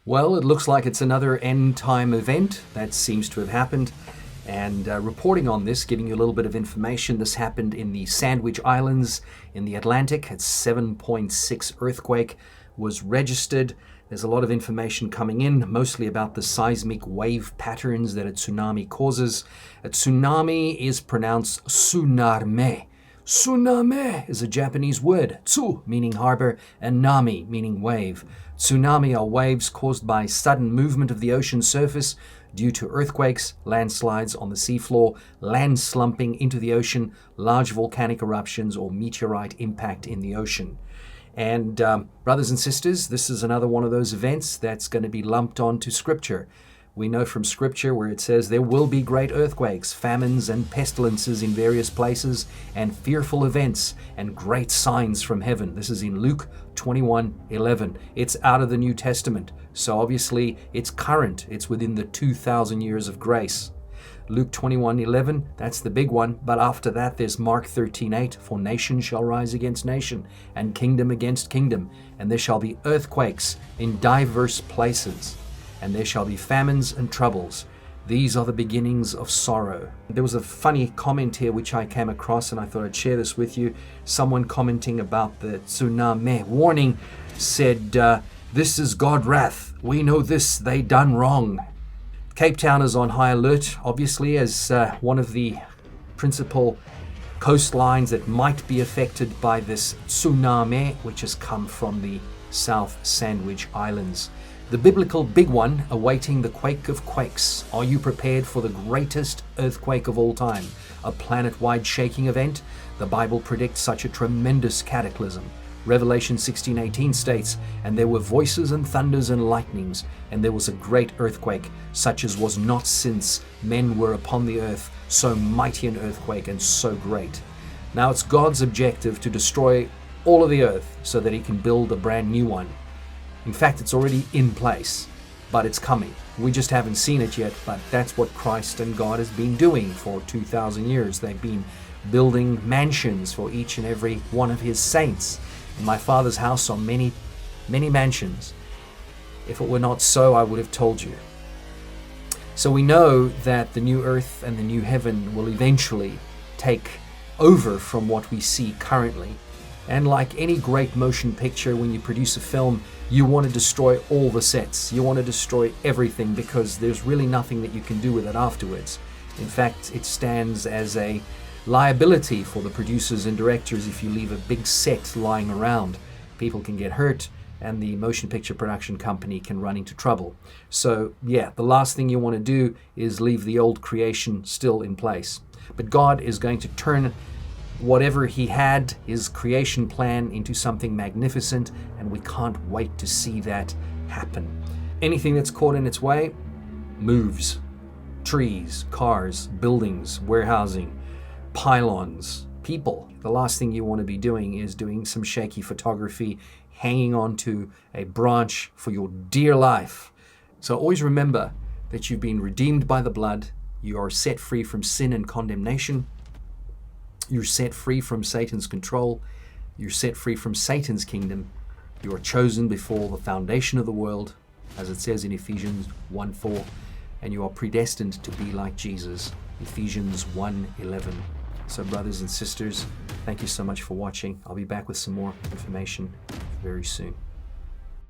Well, it looks like it's another end time event that seems to have happened. And reporting on this, giving you a little bit of information, this happened in the Sandwich Islands in the Atlantic. A 7.6 earthquake was registered. There's a lot of information coming in, mostly about the seismic wave patterns that a tsunami causes. A tsunami is pronounced tsunami. Tsunami is a Japanese word. Tsu meaning harbor and nami meaning wave. Tsunami are waves caused by sudden movement of the ocean surface due to earthquakes, landslides on the seafloor, land slumping into the ocean, large volcanic eruptions, or meteorite impact in the ocean. And brothers and sisters, this is another one of those events that's going to be lumped onto Scripture. We know from Scripture where it says there will be great earthquakes, famines, and pestilences in various places, and fearful events and great signs from heaven. This is in Luke 21:11. It's out of the New Testament, so obviously it's current. It's within the 2,000 years of grace. Luke 21:11, that's the big one, but after that there's Mark 13:8, for nation shall rise against nation, and kingdom against kingdom, and there shall be earthquakes in diverse places, and there shall be famines and troubles. These are the beginnings of sorrow. There was a funny comment here which I came across, and I thought I'd share this with you. Someone commenting about the tsunami warning said, this is God wrath. We know this, they done wrong. Cape Town is on high alert, obviously, as one of the principal coastlines that might be affected by this tsunami, which has come from the South Sandwich Islands. The biblical big one awaiting the quake of quakes. Are you prepared for the greatest earthquake of all time? A planet-wide shaking event? The Bible predicts such a tremendous cataclysm. Revelation 16:18 states, and there were voices and thunders and lightnings, and there was a great earthquake, such as was not since men were upon the earth, so mighty an earthquake and so great. Now it's God's objective to destroy all of the earth so that he can build a brand new one. In fact, it's already in place, but it's coming. We just haven't seen it yet, but that's what Christ and God has been doing for 2,000 years. They've been building mansions for each and every one of his saints. In my Father's house are many, many mansions. If it were not so, I would have told you. So we know that the new earth and the new heaven will eventually take over from what we see currently. And like any great motion picture, when you produce a film, you want to destroy all the sets. You want to destroy everything because there's really nothing that you can do with it afterwards. In fact, it stands as a liability for the producers and directors if you leave a big set lying around. People can get hurt and the motion picture production company can run into trouble. So yeah, the last thing you want to do is leave the old creation still in place. But God is going to turn whatever he had, his creation plan, into something magnificent, and we can't wait to see that happen. Anything that's caught in its way moves. Trees, cars, buildings, warehousing, pylons, people. The last thing you want to be doing is doing some shaky photography, hanging on to a branch for your dear life. So always remember that you've been redeemed by the blood. You are set free from sin and condemnation. You're set free from Satan's control. You're set free from Satan's kingdom. You are chosen before the foundation of the world, as it says in Ephesians 1:4, and you are predestined to be like Jesus, Ephesians 1:11. So brothers and sisters, thank you so much for watching. I'll be back with some more information very soon.